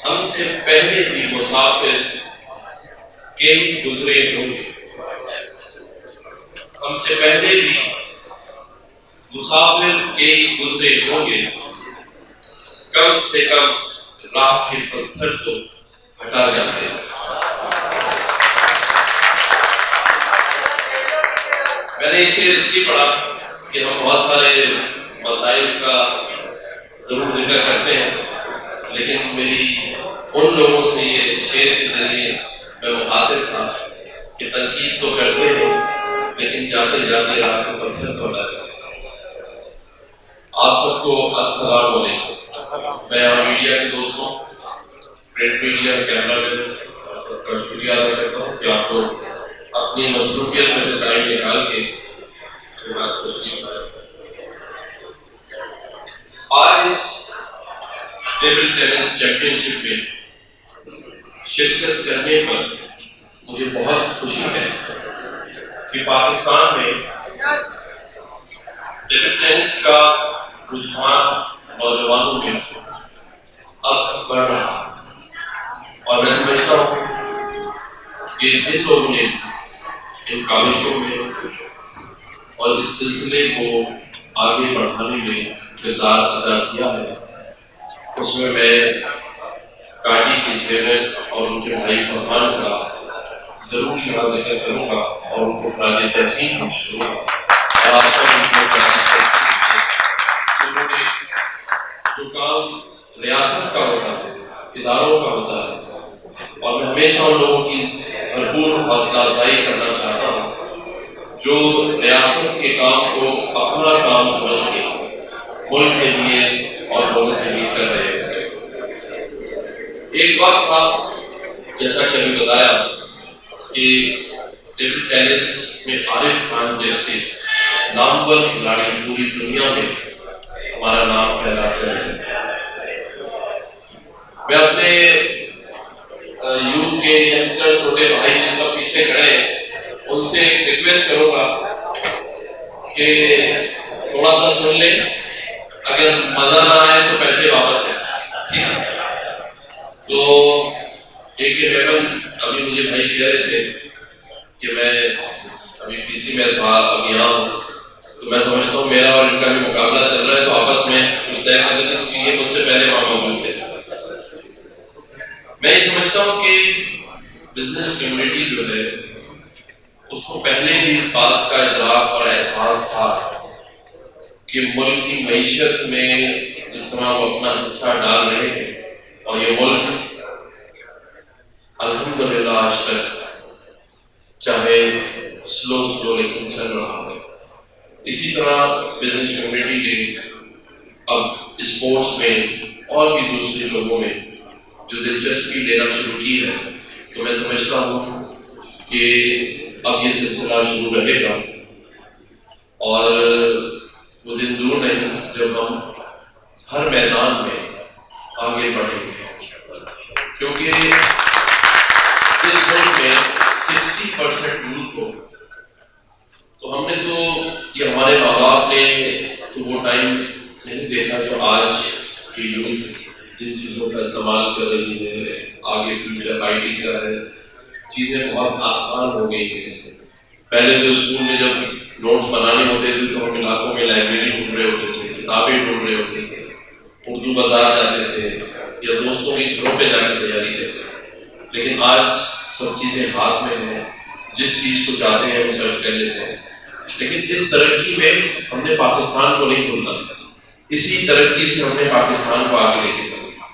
ہم سے پہلے بھی مسافر کے گزرے ہوں گے، ہم سے پہلے بھی مسافر کے گزرے ہوں گے، کم سے کم راہ کے پتھر تو ہٹا جاتے ہیں۔ میں نے یہ شعر اس لیے پڑھا کہ ہم بہت سارے مسائل کا ضرور ذکر کرتے ہیں، لیکن میری ان لوگوں سے یہ شعر کے ذریعے میں مخاطب تھا کہ تنقید تو کرتے ہیں لیکن جاتے جاتے راہ کے پتھر تو ہٹا جاتے ہیں۔ آپ سب کو السلام علیکم۔ میں یہاں میڈیا کے دوستوں، پرنٹ میڈیا، کیمرہ مین سب کا شکریہ ادا کرتا ہوں کہ آپ لوگ اپنی مصروفیت میں سے ٹائم نکال کے تشریف لائے۔ آج اس ٹیبل ٹینس چیمپئن شپ میں شرکت کرنے پر مجھے بہت خوشی ہے کہ پاکستان میں ٹیبل ٹینس کا رجحان نوجوانوں میں اب بڑھ رہا ہے، اور میں سمجھتا ہوں کہ جن لوگوں نے ان کاوشوں میں اور اس سلسلے کو آگے بڑھانے میں کردار ادا کیا ہے، اس میں کاٹی کے چیئرمین اور ان کے بھائی فرحان کا ضرور یہاں ذکر کروں گا اور ان کو خراج تحسین پیش کروں گا۔ اور آپ سب ان کو انہوں نے جو کام ریاست کا ہوتا ہے، اداروں کا ہوتا ہے، اور میں ہمیشہ ان لوگوں کی بھرپور حوصلہ افزائی کرنا چاہتا ہوں جو ریاست کے کام کو اپنا کام سمجھ کے ملک کے لیے اور لوگوں کے لیے کر رہے ہیں۔ ایک وقت تھا، جیسا کہ ابھی بتایا، کہ ٹیبل ٹینس میں عارف خان جیسے نامور کھلاڑی پوری دنیا میں ہمارا نام پھیلاتے ہیں۔ میں اپنے یوتھ کے ینگسٹر، چھوٹے بھائی جو سب پیچھے کھڑے ہیں، ان سے ایک ریکویسٹ کروں گا کہ تھوڑا سا سن لیں، اگر مزہ نہ آئے تو پیسے واپس لیں، ٹھیک ہے؟ تو ایک لیول ابھی مجھے بھائی کہہ رہے تھے کہ میں ابھی پی سی میں ابھی یہاں ہوں، تو میں سمجھتا ہوں میرا اور ان کا بھی مقابلہ چل رہا ہے، تو آپس میں کچھ طے کر لیتے ہیں کیونکہ یہ مجھ سے پہلے وہاں موجود تھے۔ میں یہ سمجھتا ہوں کہ بزنس کمیونٹی جو ہے اس کو پہلے بھی اس بات کا ادراک اور احساس تھا کہ ملک کی معیشت میں جس طرح وہ اپنا حصہ ڈال رہے ہیں، اور یہ ملک الحمدللہ آج تک چاہے سلو لیکن چل رہا ہے۔ اسی طرح بزنس کمیونٹی نے اب اسپورٹس میں اور بھی دوسرے شعبوں میں جو دلچسپی لینا شروع کی ہے، تو میں سمجھتا ہوں کہ اب یہ سلسلہ شروع رہے گا، اور وہ دن دور نہیں جب ہم ہر میدان میں آگے بڑھیں گے، کیونکہ اس ملک میں 60% یوتھ کو، تو ہم نے تو یہ ہمارے ماں باپ نے تو وہ ٹائم نہیں دیکھا جو آج کی یوتھ جن چیزوں کا استعمال کر رہی ہے، آگے فیوچر آئی ٹی کا ہے، چیزیں بہت آسان ہو گئی ہیں۔ پہلے تو اسکول میں جب نوٹس بنانے ہوتے تھے تو ہم علاقوں میں لائبریری ڈھونڈ رہے ہوتے تھے، کتابیں ڈھونڈ رہے ہوتے تھے، اردو بازار جاتے تھے یا دوستوں کے گھروں پہ جا کے تیاری کرتے تھے، لیکن آج سب چیزیں ہاتھ میں ہیں، جس چیز کو چاہتے ہیں وہ سرچ کر لیتے ہیں۔ لیکن اس ترقی میں ہم نے پاکستان کو نہیں بھولنا، اسی ترقی سے ہم نے پاکستان کو آگے لے کے چلنا،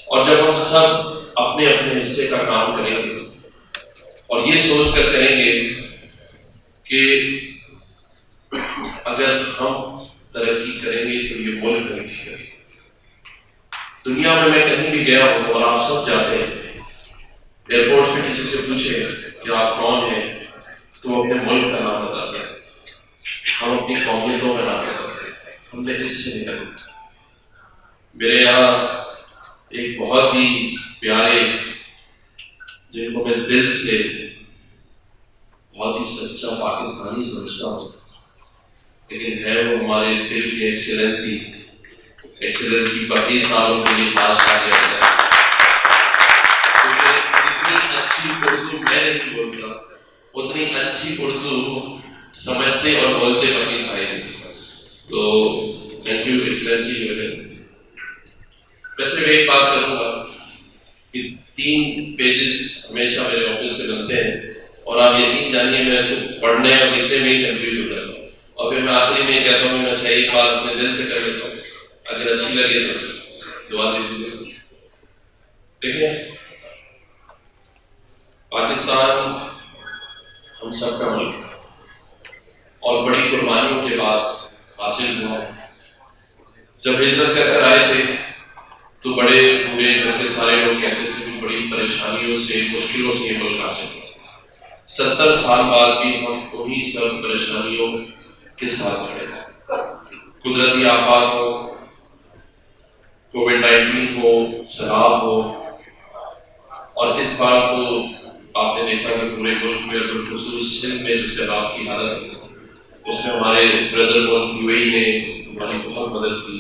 اور جب ہم سب اپنے اپنے حصے کا کام کریں گے اور یہ سوچ کر کریں گے کہ اگر ہم ترقی کریں گے تو یہ ملک ترقی کرے گا۔ دنیا میں کہیں بھی گیا ہوں اور آپ سب جاتے ہیں، ایئرپورٹ پہ کسی سے پوچھیں کہ آپ کون ہیں تو وہ اپنے ملک کا نام بتاتے ہیں، ہم اپنی قومیتوں کا نام بتاتے ہیں، ہم نے اس سے نکلنا۔ میرے یہاں ایک بہت ہی پیارے، جن کو میں دل سے بہت ہی سچا پاکستانی سمجھتا ہوں، لیکن ہے وہ ہمارے دل کی ایکسیلنسی 25 سالوں کے لیے خاص کر اچھی اردو سمجھتے اور بولتے وکیل بھائی. تو تھینک یو ایکسلنسی. میں صرف ایک بات کروں گا کہ 3 پیجز ہمیشہ میرے آفس سے بنتے ہیں اور آپ یقین جانیے میں اس کو پڑھنے اور لکھنے میں ہی کنفیوز ہو جاتا ہوں اور پھر میں آخری میں یہ کہتا ہوں کہ اچھا ایک بات اپنے دل سے کر لیتا ہوں, اگر اچھی لگے تو دعا دے دیجیے. دیکھیں پاکستان ہم سب کا ملک اور بڑی قربانیوں کے بعد حاصل ہوا. جب ہجرت کر آئے تھے تو بڑے بوڑھے گھر کے سارے لوگ کہتے تھے کہ بڑی پریشانیوں سے مشکلوں سے یہ ملک حاصل ہوا. 70 سال بعد بھی ہم انہی سب پریشانیوں کے ساتھ کھڑے تھے. قدرتی آفات ہو, کووڈ-19 ہو, سیلاب ہو, اور اس بار تو آپ نے دیکھا کہ پورے ملک میں بالخصوص سندھ میں جو سیلاب کی حالت ہے اس میں ہمارے بردر ملک یو اے ای نے ہماری بہت مدد کی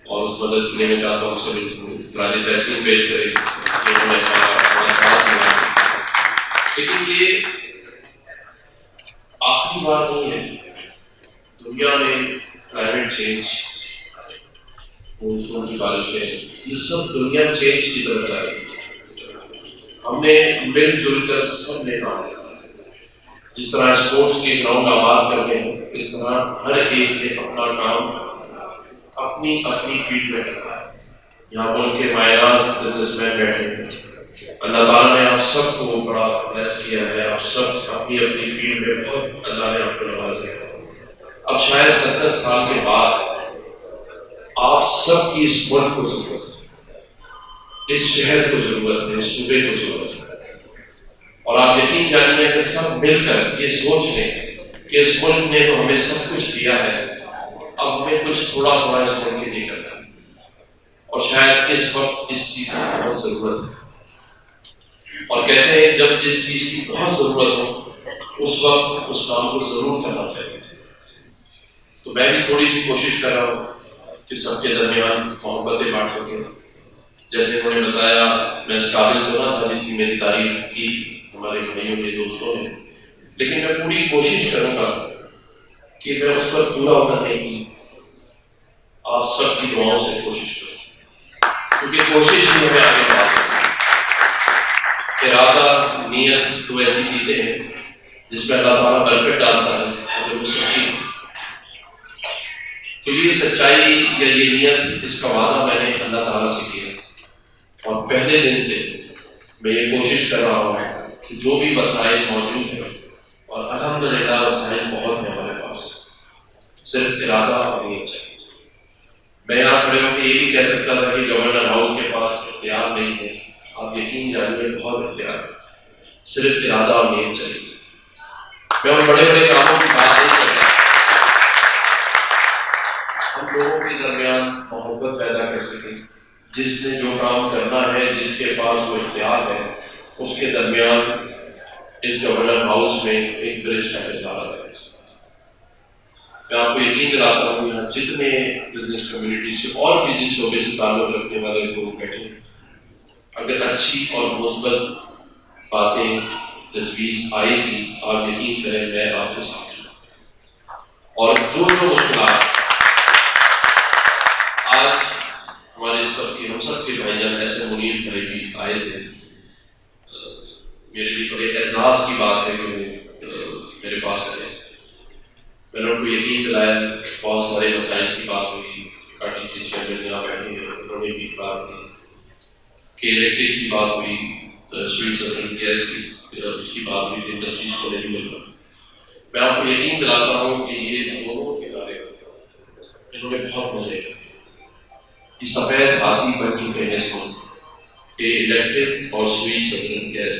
اور اس مدد کے لیے میں چاہتا ہوں سب راجہ تحسین پیش کرے جنہوں نے ہمارا ساتھ دیا. لیکن یہ آخری بار نہیں ہے. دنیا میں کلائمیٹ چینج, مونسون کی بارشیں, یہ سب دنیا چینج کی طرف جا رہی ہے. ہم نے مل جل کر سب نے کام کیا. جس طرح اسپورٹس کے گراؤنڈ آباد کرتے ہیں اس طرح ہر ایک نے اپنا کام اپنی اپنی فیلڈ میں کرنا ہے. یہاں ملک کے مائناز بزنس مین بیٹھے ہیں. اللہ تعالیٰ نے آپ سب کو بڑا بلیس کیا ہے. آپ سب اپنی اپنی فیلڈ میں بہت اللہ نے آپ کو نوازا ہے. اب شاید 70 سال کے بعد آپ سب کی اس ملک کو ضرورت ہے, اس شہر کو ضرورت ہے, اس صوبے کو ضرورت ہے. اور آپ یقین جانیے کہ سب مل کر یہ سوچ لیں کہ اس ملک نے تو ہمیں سب کچھ دیا ہے, اب ہمیں کچھ تھوڑا تھوڑا اس ملک کے لیے کرنا ہے. اور شاید اس وقت اس چیز کی بہت ضرورت ہے. اور کہتے ہیں جب جس چیز کی بہت ضرورت ہو اس وقت اس کام کو ضرور کرنا چاہیے. تو میں بھی تھوڑی سی کوشش کر رہا ہوں کہ سب کے درمیان محبتیں بانٹ سکیں. جیسے انہوں نے بتایا میں اس قابل تو نہ تھا جتنی میری تعریف کی ہمارے بھائیوں کے دوستوں نے, لیکن میں پوری کوشش کروں گا کہ میں اس پر پورا اترنے کی آپ سب کی دعاؤں سے کوشش کروں, کیونکہ کوشش ہی ہمیں آگے بڑھا سکتی ہے. ارادہ نیت تو ایسی چیزیں ہیں جس میں اللہ تعالیٰ برکت ڈالتا ہے اگر وہ سچی. تو یہ سچائی یا یہ نیت اس کا وعدہ میں نے اللہ تعالیٰ سے کیا اور پہلے دن سے میں یہ کوشش کر رہا ہوں کہ جو بھی وسائل موجود ہیں, اور الحمدللہ وسائل بہت ہیں ہمارے پاس, صرف ارادہ اور نیت چاہیے. میں یہاں کھڑے ہو کے یہ بھی کہہ سکتا تھا کہ گورنر ہاؤس کے پاس اختیار نہیں ہے. آپ یقین جانیے بہت اختیار ہے, صرف ارادہ اور نیت چاہیے. میں ان بڑے بڑے کاموں کی بات نہیں کر رہا, ہم لوگوں کے درمیان محبت پیدا کر سکیں. جس نے جو کام کرنا ہے, جس کے پاس وہ اختیار ہے, اس کے درمیان اس گورنر ہاؤس میں ایک برج کا اظہار ہے. میں آپ کو یقین دلاتا ہوں یہاں جتنے بزنس کمیونٹی سے اور بھی جس شعبے سے تعلق رکھنے والے لوگ بیٹھے ہیں, اگر اچھی اور مثبت باتیں تجویز آئے گی آپ یقین کریں میں آپ کے ساتھ ہوں. اور جو مشکلات آج ہمارے سب کے ہم سب کے بھائی جان ایسے منیر بھائی بھی آئے تھے, میرے لیے بڑے اعزاز کی بات ہے کہ میرے پاس آئے. میں نے ان کو یقین دلایا, بہت سارے مسائل کی بات ہوئی, پارٹی کے چیئرمین یہاں بیٹھے ہیں انہوں نے بھی بات کی کہ الیکٹرک کی بات ہوئی, سویٹ سرکل گیس کی اس کی بات ہوئی, انڈسٹریز کو نہیں مل رہا. میں آپ کو یقین دلاتا ہوں کہ یہ دونوں کنارے انہوں نے بہت مزے کیے. یہ سفید ہاتھی بن چکے ہیں اس وقت کہ الیکٹرک اور سویٹ سرکل گیس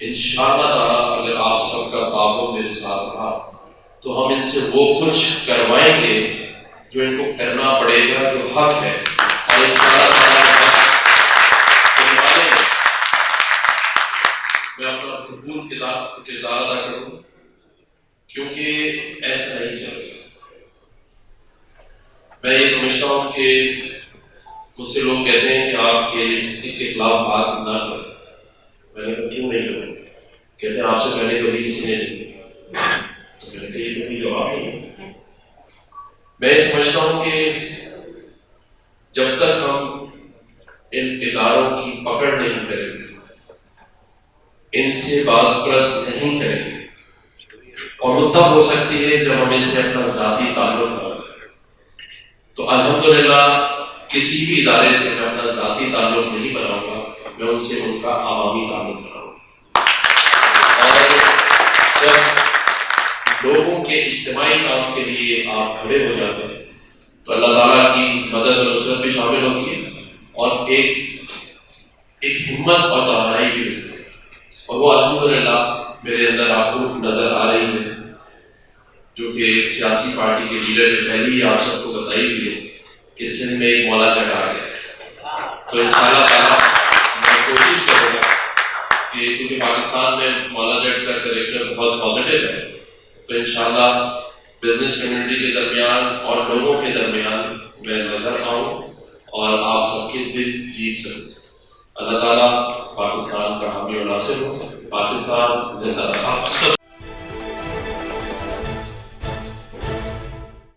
انشاءاللہ تعالیٰ اگر آپ سب کا تعاون میرے ساتھ رہا تو ہم ان سے وہ کچھ کروائیں گے جو ان کو کرنا پڑے گا, جو حق ہے, اور انشاءاللہ تعالیٰ کروانے گے. میں اپنا بھرپور کردار ادا کروں کیونکہ ایسا نہیں چلے گا. میں یہ سمجھتا ہوں کہ مجھ سے لوگ کہتے ہیں کہ آپ کے خلاف بات نہ کریں. میں نے کہا کیوں نہیں کروں؟ کہتے ہیں آپ سے پہلے کبھی کسی نے تو میں نے کہا یہ تو کوئی جواب نہیں ہے. میں سمجھتا ہوں کہ جب تک ہم ان اداروں کی پکڑ نہیں کریں گے، ان سے باز پرست نہیں کریں گے، اور وہ تب ہو سکتی ہے جب ہم ان سے اپنا ذاتی تعلق بنا لیں. تو الحمدللہ کسی بھی ادارے سے میں اپنا ذاتی تعلق نہیں بناؤں گا، میں ان سے ان کا عوامی تعلق بناؤں گا. اور جب لوگوں کے اجتماعی کام کے لیے آپ کھڑے ہو جاتے ہیں تو اللہ تعالیٰ کی مدد اور نصرت بھی شامل ہوتی ہے، اور ایک ہمت اور توانائی بھی ملتی ہے. اور وہ الحمدللہ میرے اندر آپ کو نظر آ رہی ہے، جو کہ ایک سیاسی پارٹی کے لیڈر نے پہلے ہی آپ سب کو بتائی ہوئی ہے کہ سندھ میں ایک مولا جٹ آ گیا. تو انشاءاللہ تعالیٰ میں کوشش کروں گا کہ کیونکہ پاکستان میں مولا جٹ کا کریکٹر بہت پازیٹیو ہے، تو انشاءاللہ بزنس کمیونٹی کے درمیان اور لوگوں کے درمیان میں نظر آؤں اور آپ سب کے دل جیت سکوں. اللہ تعالیٰ پاکستان کا حامی و ناصر ہو. پاکستان زندہ باد.